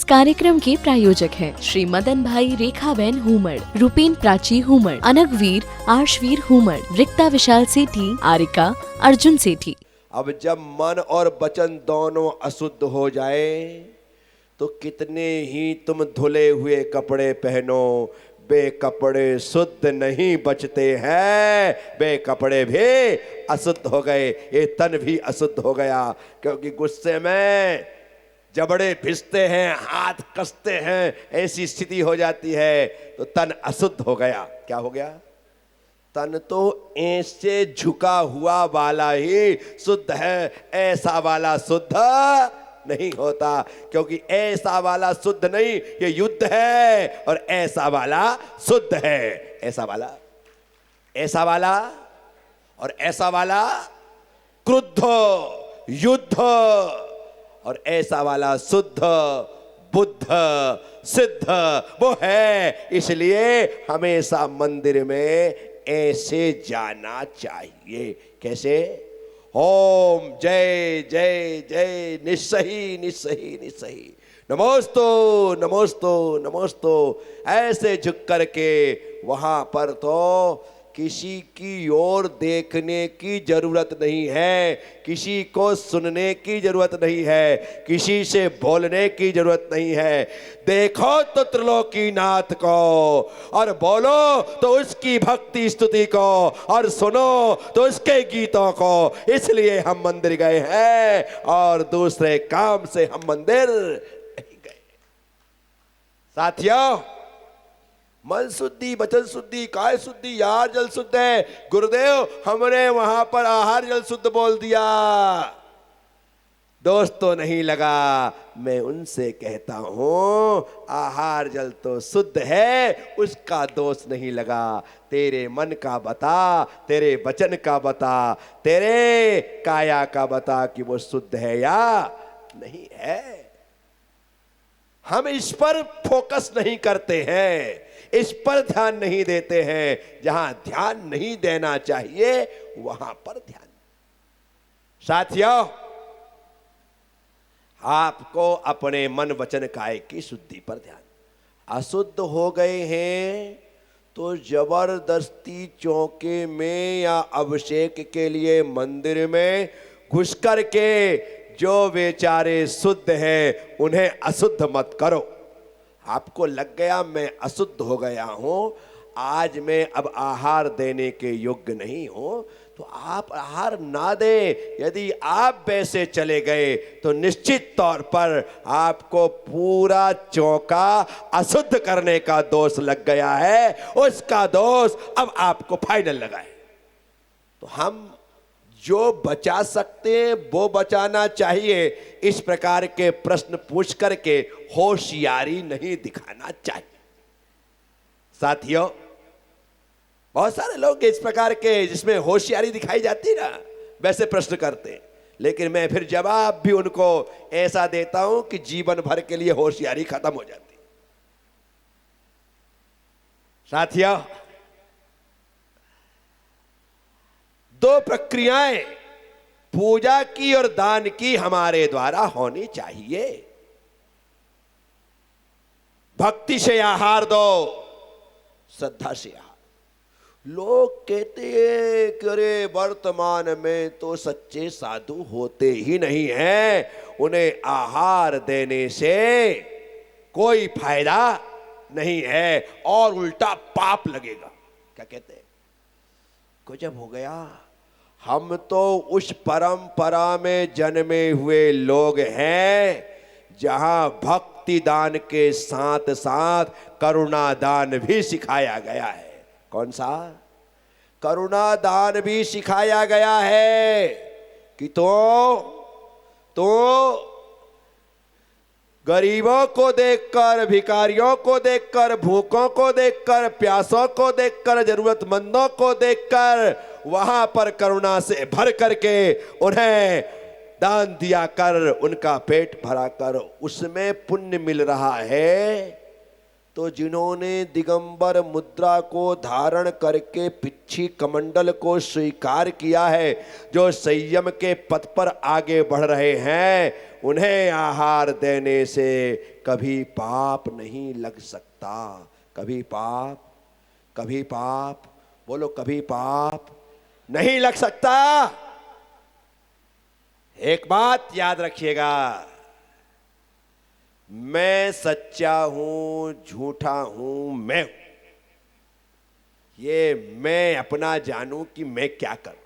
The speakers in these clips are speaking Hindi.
कार्यक्रम के प्रायोजक हैं श्री मदन भाई रेखाबेन हुमड़, रूपेन प्राची हुमड़, अनगवीर आर्शवीर हुमड़, रिक्ता विशाल सेठी, आरिका अर्जुन सेठी। अब जब मन और वचन दोनों अशुद्ध हो जाए तो कितने ही तुम धुले हुए कपड़े पहनो, बे कपड़े शुद्ध नहीं बचते हैं, बे कपड़े भी अशुद्ध हो गए, ये तन भी अशुद्ध हो गया। क्योंकि गुस्से में जबड़े भिसते हैं, हाथ कसते हैं, ऐसी स्थिति हो जाती है तो तन अशुद्ध हो गया। क्या हो गया? तन तो ऐसे झुका हुआ वाला ही शुद्ध है, ऐसा वाला शुद्ध नहीं होता। क्योंकि ऐसा वाला शुद्ध नहीं, ये युद्ध है, और ऐसा वाला शुद्ध है। ऐसा वाला और ऐसा वाला क्रुद्ध युद्ध, और ऐसा वाला शुद्ध बुद्ध सिद्ध वो है। इसलिए हमेशा मंदिर में ऐसे जाना चाहिए। कैसे? ओम जय जय जय निस्सही निस्सही निस्सही, नमोस्तु नमोस्तु नमोस्तु, ऐसे झुक करके वहां पर तो किसी की ओर देखने की जरूरत नहीं है, किसी को सुनने की जरूरत नहीं है, किसी से बोलने की जरूरत नहीं है। देखो तो त्रिलोकीनाथ को, और बोलो तो उसकी भक्ति स्तुति को, और सुनो तो उसके गीतों को। इसलिए हम मंदिर गए हैं, और दूसरे काम से हम मंदिर नहीं गए। साथियों, मन शुद्धि, वचन शुद्धि, काय शुद्धि, यार जल शुद्ध है। गुरुदेव हमने वहां पर आहार जल शुद्ध बोल दिया, दोष तो नहीं लगा। मैं उनसे कहता हूं आहार जल तो शुद्ध है, उसका दोष नहीं लगा। तेरे मन का बता, तेरे वचन का बता, तेरे काया का बता कि वो शुद्ध है या नहीं है। हम इस पर फोकस नहीं करते हैं, इस पर ध्यान नहीं देते हैं। जहां ध्यान नहीं देना चाहिए वहां पर ध्यान। साथियों, आपको अपने मन वचन काय की शुद्धि पर ध्यान। अशुद्ध हो गए हैं तो जबरदस्ती चौके में या अभिषेक के लिए मंदिर में घुस करके जो बेचारे शुद्ध हैं उन्हें अशुद्ध मत करो। आपको लग गया मैं अशुद्ध हो गया हूं, आज मैं अब आहार देने के योग्य नहीं हूं, तो आप आहार ना दें। यदि आप वैसे चले गए तो निश्चित तौर पर आपको पूरा चौका अशुद्ध करने का दोष लग गया है। उसका दोष अब आपको फाइनल लगा है। तो हम जो बचा सकते हैं वो बचाना चाहिए। इस प्रकार के प्रश्न पूछ करके होशियारी नहीं दिखाना चाहिए। साथियों, बहुत सारे लोग इस प्रकार के जिसमें होशियारी दिखाई जाती है ना, वैसे प्रश्न करते हैं, लेकिन मैं फिर जवाब भी उनको ऐसा देता हूं कि जीवन भर के लिए होशियारी खत्म हो जाती है। साथियों, दो प्रक्रियाएं पूजा की और दान की हमारे द्वारा होनी चाहिए। भक्ति से आहार दो, श्रद्धा से आहार। लोग कहते हैं कि अरे वर्तमान में तो सच्चे साधु होते ही नहीं हैं, उन्हें आहार देने से कोई फायदा नहीं है और उल्टा पाप लगेगा। क्या कहते हैं? गजब हो गया। हम तो उस परंपरा में जन्मे हुए लोग हैं जहां भक्ति दान के साथ साथ करुणा दान भी सिखाया गया है। कौन सा? करुणा दान भी सिखाया गया है कि तो गरीबों को देखकर, भिखारियों को देखकर, भूखों को देखकर, प्यासों को देखकर, जरूरतमंदों को देखकर वहां पर करुणा से भर करके उन्हें दान दिया कर, उनका पेट भरा कर। उसमें पुण्य मिल रहा है तो जिन्होंने दिगंबर मुद्रा को धारण करके पिच्छी कमंडल को स्वीकार किया है, जो संयम के पथ पर आगे बढ़ रहे हैं, उन्हें आहार देने से कभी पाप नहीं लग सकता। कभी पाप बोलो, कभी पाप नहीं लग सकता। एक बात याद रखिएगा, मैं सच्चा हूं झूठा हूं मैं हूं, ये मैं अपना जानूं कि मैं क्या करूं।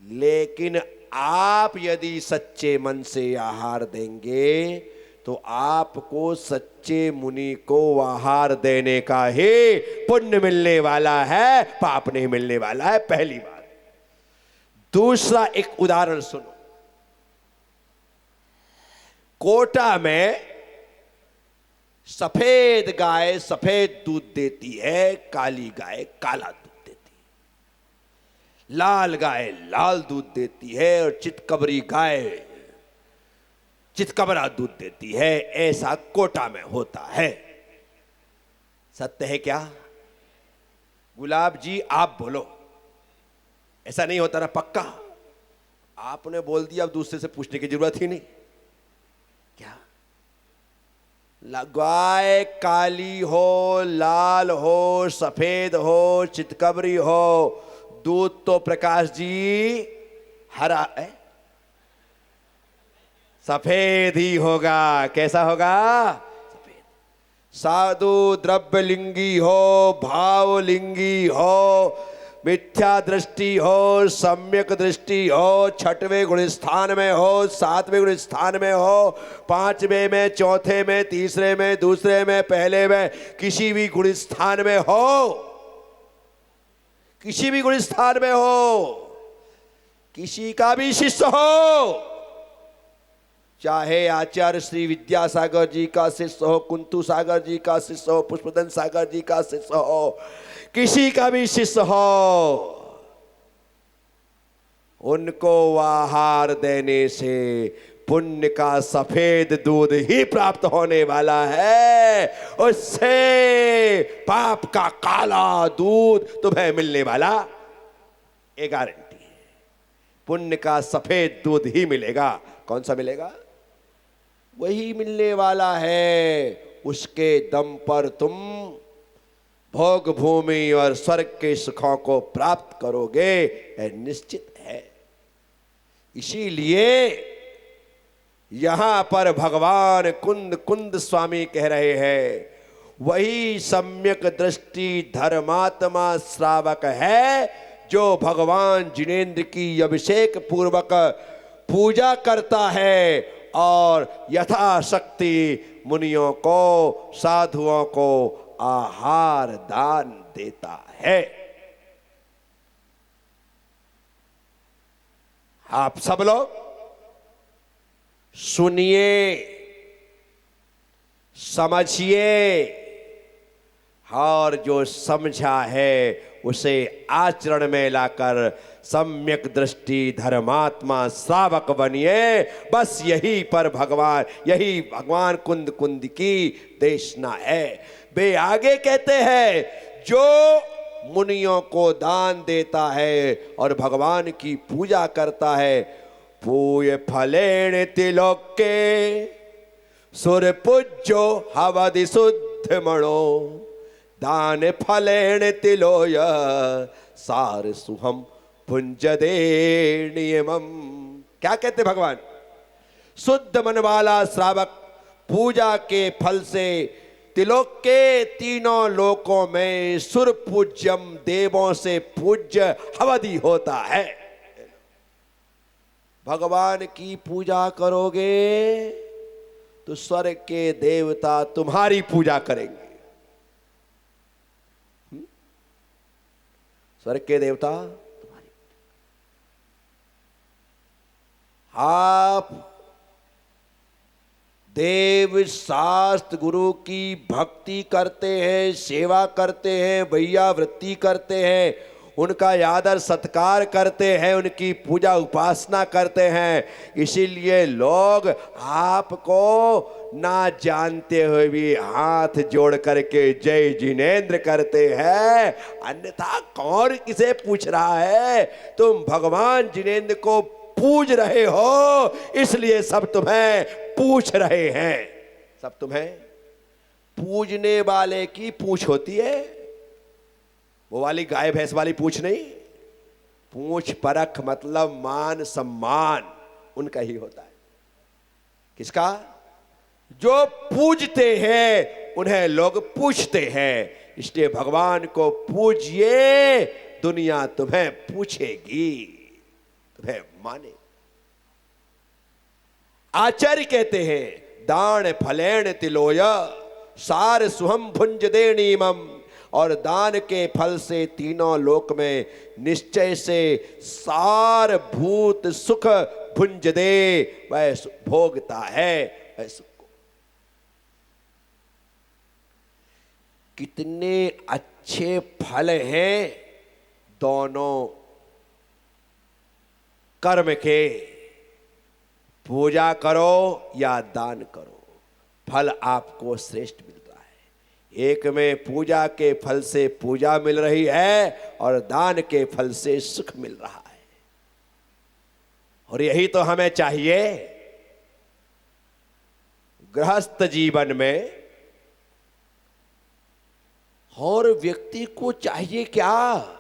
लेकिन आप यदि सच्चे मन से आहार देंगे तो आपको सच्चे मुनि को आहार देने का ही पुण्य मिलने वाला है, पाप नहीं मिलने वाला है। पहली बात। दूसरा एक उदाहरण सुनो। कोटा में सफेद गाय सफेद दूध देती है, काली गाय काला दूध देती है, लाल गाय लाल दूध देती है और चितकबरी गाय चितकबरा दूध देती है। ऐसा कोटा में होता है। सत्य है क्या? गुलाब जी आप बोलो, ऐसा नहीं होता ना? पक्का? आपने बोल दिया, अब दूसरे से पूछने की जरूरत ही नहीं। क्या गाय काली हो, लाल हो, सफेद हो, चितकबरी हो, दूध तो प्रकाश जी हरा है, सफेद ही होगा। कैसा होगा? सफेद। साधु द्रव्यलिंगी हो, भावलिंगी हो, मिथ्या दृष्टि हो, सम्यक दृष्टि हो, छठवें गुण स्थान में हो, सातवें गुण स्थान में हो, पांचवें में, चौथे में, तीसरे में, दूसरे में, पहले में, किसी भी गुण स्थान में हो, किसी भी गुण स्थान में हो, किसी का भी शिष्य हो, चाहे आचार्य श्री विद्यासागर जी का शिष्य हो, कुंतु सागर जी का शिष्य हो, पुष्पदन सागर जी का शिष्य हो, किसी का भी शिष्य हो, उनको आहार देने से पुण्य का सफेद दूध ही प्राप्त होने वाला है, उससे पाप का काला दूध तुम्हें मिलने वाला एक गारंटी है। पुण्य का सफेद दूध ही मिलेगा। कौन सा मिलेगा? वही मिलने वाला है। उसके दम पर तुम भोग भूमि और स्वर्ग के सुखों को प्राप्त करोगे, यह निश्चित है। इसीलिए यहां पर भगवान कुंद स्वामी कह रहे हैं, वही सम्यक दृष्टि धर्मात्मा श्रावक है जो भगवान जिनेंद्र की अभिषेक पूर्वक पूजा करता है और यथाशक्ति मुनियों को, साधुओं को आहार दान देता है। आप सब लोग सुनिए, समझिए और जो समझा है उसे आचरण में लाकर सम्यक दृष्टि धर्मात्मा श्रावक बनिए। बस यही भगवान कुंद की देशना है। वे आगे कहते हैं, जो मुनियों को दान देता है और भगवान की पूजा करता है, पूय फलेण तिलोके सुर पूज्यो हवदि शुद्ध मणो दान फलेण तिलोय सार सुहम पुंजदे नियमम। क्या कहते भगवान? शुद्ध मन वाला श्रावक पूजा के फल से तिलोक के तीनों लोकों में सुर पूज्यम, देवों से पूज्य हवदि होता है। भगवान की पूजा करोगे तो स्वर्ग के देवता तुम्हारी पूजा करेंगे। स्वर्ग के देवता तुम्हारी। आप देव शास्त्र गुरु की भक्ति करते हैं, सेवा करते हैं, भैया वृत्ति करते हैं, उनका आदर सत्कार करते हैं, उनकी पूजा उपासना करते हैं। इसीलिए लोग आपको ना जानते हुए भी हाथ जोड़ करके जय जिनेंद्र करते हैं, अन्यथा कौन किसे पूछ रहा है। तुम भगवान जिनेंद्र को पूज रहे हो, इसलिए सब तुम्हें पूछ रहे हैं। सब तुम्हें पूजने वाले की पूछ होती है, वो वाली गाय भैंस वाली पूछ नहीं। पूछ परख मतलब मान सम्मान उनका ही होता है। किसका? जो पूजते हैं उन्हें लोग पूछते हैं। इसलिए भगवान को पूजिए, दुनिया तुम्हें पूछेगी, तुम्हें माने। आचार्य कहते हैं दान फलेण तिलोय सार सुहम भुंज देणीमम, और दान के फल से तीनों लोक में निश्चय से सार भूत सुख भुंज दे, वह भोगता है वह सुख को। कितने अच्छे फल हैं दोनों कर्म के, पूजा करो या दान करो, फल आपको श्रेष्ठ मिलता है। एक में पूजा के फल से पूजा मिल रही है और दान के फल से सुख मिल रहा है, और यही तो हमें चाहिए। गृहस्थ जीवन में और व्यक्ति को चाहिए क्या?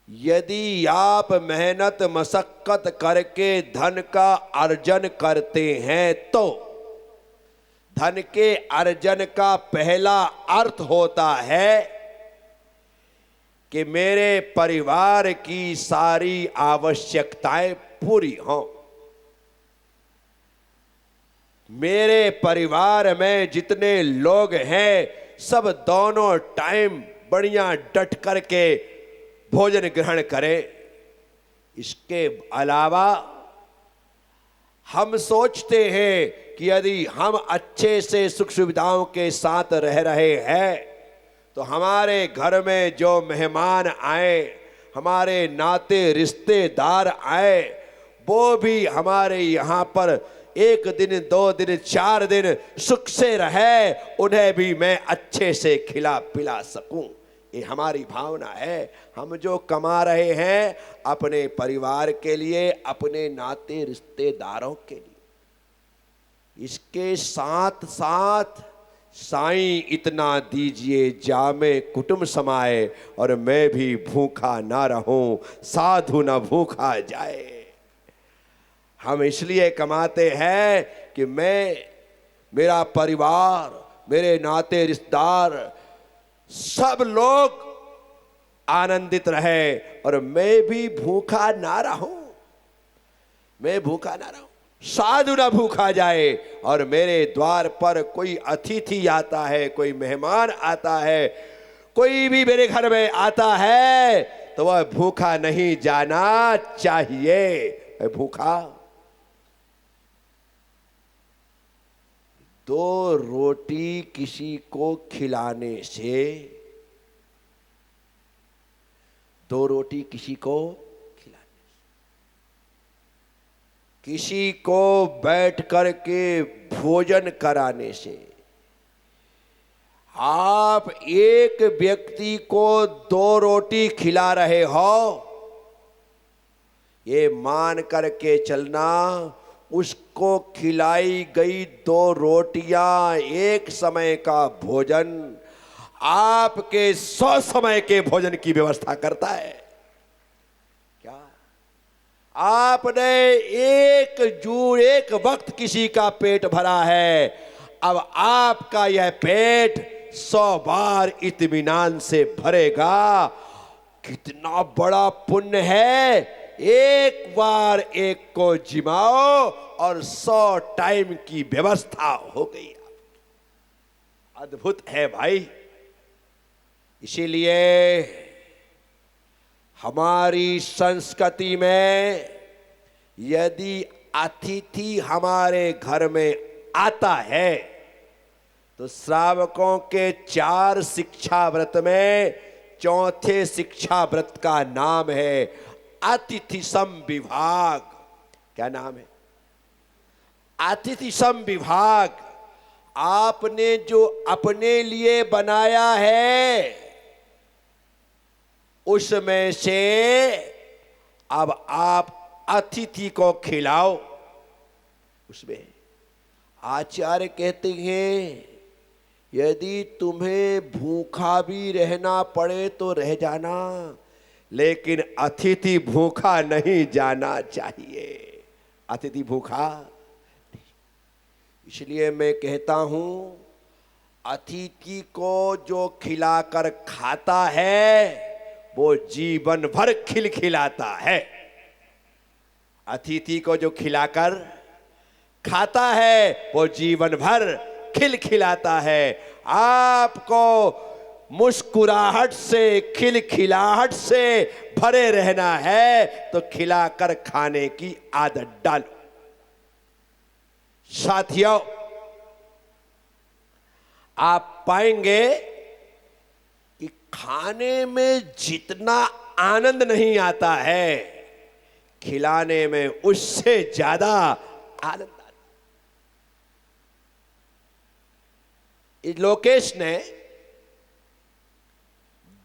यदि आप मेहनत मशक्कत करके धन का अर्जन करते हैं तो धन के अर्जन का पहला अर्थ होता है कि मेरे परिवार की सारी आवश्यकताएं पूरी हों। मेरे परिवार में जितने लोग हैं सब दोनों टाइम बढ़िया डट करके भोजन ग्रहण करें। इसके अलावा हम सोचते हैं कि यदि हम अच्छे से सुख सुविधाओं के साथ रह रहे हैं तो हमारे घर में जो मेहमान आए, हमारे नाते रिश्तेदार आए, वो भी हमारे यहाँ पर एक दिन, 2 दिन, 4 दिन सुख से रहे, उन्हें भी मैं अच्छे से खिला पिला सकूं। ये हमारी भावना है। हम जो कमा रहे हैं अपने परिवार के लिए, अपने नाते रिश्तेदारों के लिए, इसके साथ साथ साईं इतना दीजिए जामे कुटुंब समाए, और मैं भी भूखा ना रहूं, साधु न भूखा जाए। हम इसलिए कमाते हैं कि मेरा परिवार, मेरे नाते रिश्तेदार सब लोग आनंदित रहे और मैं भी भूखा ना रहूं, मैं भूखा ना रहूं, साधु ना भूखा जाए। और मेरे द्वार पर कोई अतिथि आता है, कोई मेहमान आता है, कोई भी मेरे घर में आता है तो वह भूखा नहीं जाना चाहिए। भूखा 2 रोटी किसी को खिलाने से, 2 रोटी किसी को खिलाने से, किसी को बैठ करके भोजन कराने से, आप एक व्यक्ति को 2 रोटी खिला रहे हो, ये मान करके चलना उसको खिलाई गई 2 रोटियां एक समय का भोजन आपके 100 समय के भोजन की व्यवस्था करता है। क्या आपने एक वक्त किसी का पेट भरा है, अब आपका यह पेट 100 बार इत्मीनान से भरेगा। कितना बड़ा पुण्य है। एक बार एक को जिमाओ और 100 टाइम की व्यवस्था हो गई। अद्भुत है भाई। इसीलिए हमारी संस्कृति में यदि अतिथि हमारे घर में आता है तो श्रावकों के 4 शिक्षा व्रत में चौथे शिक्षा व्रत का नाम है अतिथि सम विभाग। क्या नाम है? अतिथि सम विभाग आपने जो अपने लिए बनाया है उसमें से अब आप अतिथि को खिलाओ। उसमें आचार्य कहते हैं यदि तुम्हें भूखा भी रहना पड़े तो रह जाना, लेकिन अतिथि भूखा नहीं जाना चाहिए। अतिथि भूखा, इसलिए मैं कहता हूं अतिथि को जो खिलाकर खाता है वो जीवन भर खिलखिलाता है। अतिथि को जो खिलाकर खाता है वो जीवन भर खिलखिलाता है। आपको मुस्कुराहट से, खिलखिलाहट से भरे रहना है तो खिलाकर खाने की आदत डालो। साथियों, आप पाएंगे कि खाने में जितना आनंद नहीं आता है, खिलाने में उससे ज्यादा आनंद आता है। लोकेश ने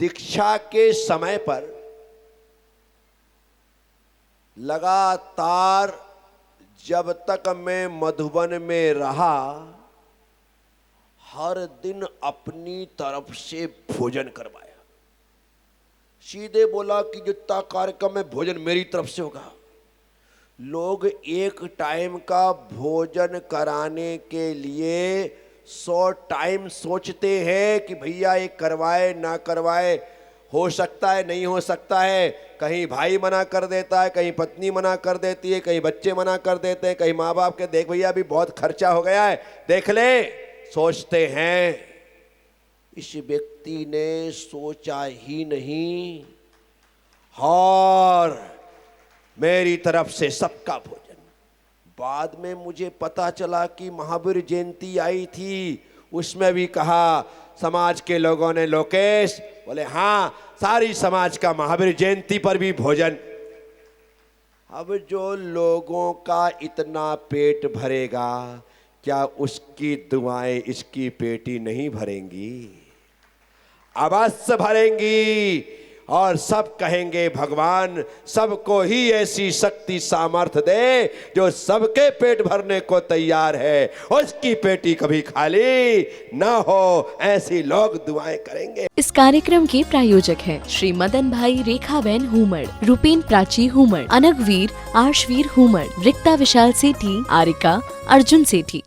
दीक्षा के समय पर लगातार जब तक मैं मधुबन में रहा हर दिन अपनी तरफ से भोजन करवाया। सीधे बोला कि जितना कार्यक्रम है भोजन मेरी तरफ से होगा। लोग एक टाइम का भोजन कराने के लिए 100 टाइम सोचते हैं कि भैया ये करवाए ना करवाए, हो सकता है नहीं हो सकता है। कहीं भाई मना कर देता है, कहीं पत्नी मना कर देती है, कहीं बच्चे मना कर देते हैं, कहीं माँ बाप के देख भैया अभी बहुत खर्चा हो गया है देख ले, सोचते हैं। इस व्यक्ति ने सोचा ही नहीं और मेरी तरफ से सबका भोजन। बाद में मुझे पता चला कि महावीर जयंती आई थी, उसमें भी कहा समाज के लोगों ने, लोकेश बोले हाँ सारी समाज का महावीर जयंती पर भी भोजन। अब जो लोगों का इतना पेट भरेगा क्या उसकी दुआएं इसकी पेटी नहीं भरेंगी? अवश्य भरेंगी। और सब कहेंगे भगवान सबको ही ऐसी शक्ति सामर्थ्य दे जो सबके पेट भरने को तैयार है, उसकी पेटी कभी खाली ना हो, ऐसी लोग दुआएं करेंगे। इस कार्यक्रम के प्रायोजक हैं श्री मदन भाई रेखाबेन हुमड़, रूपेन प्राची हुमड़, अनगवीर आर्शवीर हुमड़, रिक्ता विशाल सेठी, आरिका अर्जुन सेठी।